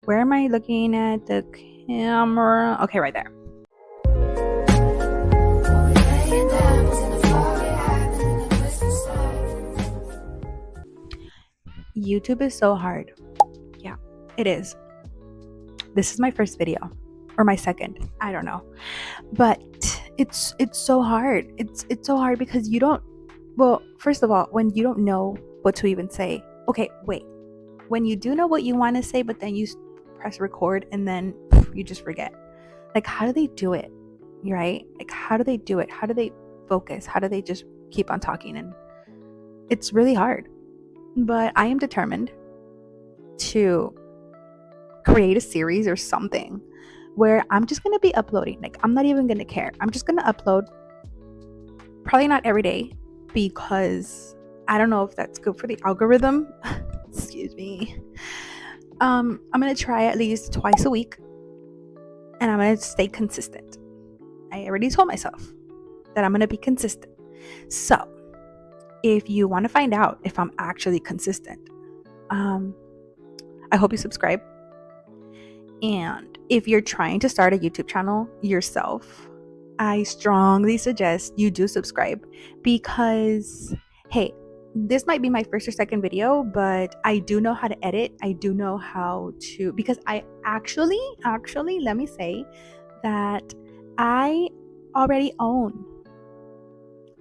Where am I looking at the camera? Okay, right there. YouTube is so hard. Yeah, it is. This is my first video, or my second, I don't know. But it's so hard. It's so hard because you don't, well, first of all, when you don't know what to even say. Okay, wait. When you do know what you want to say, but then you press record and then you just forget. Like, how do they do it? Right? Like, how do they do it? How do they focus? How do they just keep on talking? And it's really hard. But I am determined to create a series or something where I'm just going to be uploading. Like, I'm not even going to care. I'm just going to upload. Probably not every day, because I don't know if that's good for the algorithm. Excuse me. I'm going to try at least twice a week, and I'm going to stay consistent. I already told myself that I'm going to be consistent. So if you want to find out if I'm actually consistent, I hope you subscribe. And if you're trying to start a YouTube channel yourself, I strongly suggest you do subscribe, because, hey, this might be my first or second video, but I do know how to edit. I do know how to, because I actually, let me say that I already own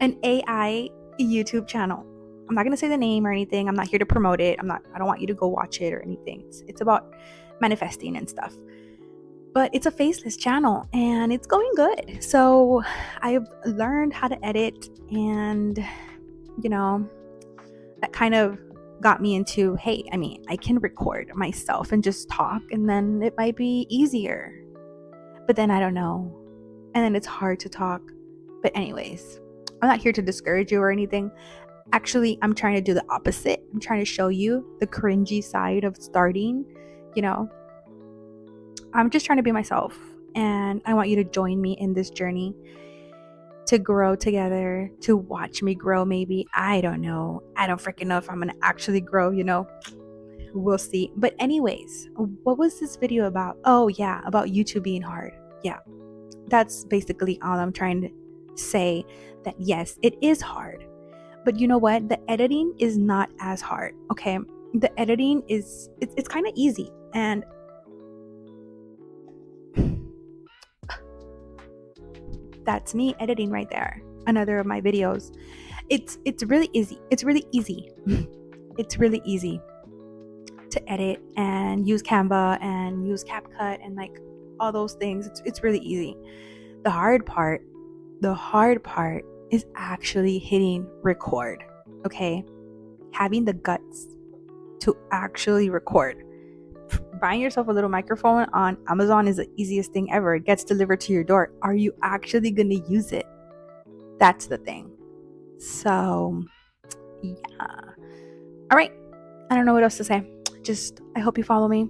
an AI YouTube channel. I'm not going to say the name or anything. I'm not here to promote it. I don't want you to go watch it or anything. It's about manifesting and stuff. But it's a faceless channel and it's going good. So I've learned how to edit, and that kind of got me into, hey, I mean, I can record myself and just talk, and then it might be easier. But then I don't know. And then it's hard to talk. But anyways, I'm not here to discourage you or anything. Actually, I'm trying to do the opposite. I'm trying to show you the cringy side of starting, I'm just trying to be myself, and I want you to join me in this journey to grow together, to watch me grow. Maybe, I don't know. I don't freaking know if I'm going to actually grow, we'll see. But anyways, what was this video about? Oh yeah, about YouTube being hard. Yeah, that's basically all I'm trying to say, that yes, it is hard. But you know what? The editing is not as hard, okay? The editing is, it's kind of easy. And that's me editing right there. Another of my videos. It's really easy. It's really easy. It's really easy to edit and use Canva and use CapCut and like all those things. It's really easy. The hard part is actually hitting record, okay? Having the guts to actually record. Buying yourself a little microphone on Amazon is the easiest thing ever. It gets delivered to your door. Are you actually going to use it? That's the thing. So, yeah. All right. I don't know what else to say. Just, I hope you follow me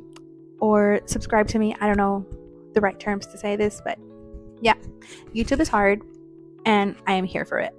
or subscribe to me. I don't know the right terms to say this, but yeah, YouTube is hard and I am here for it.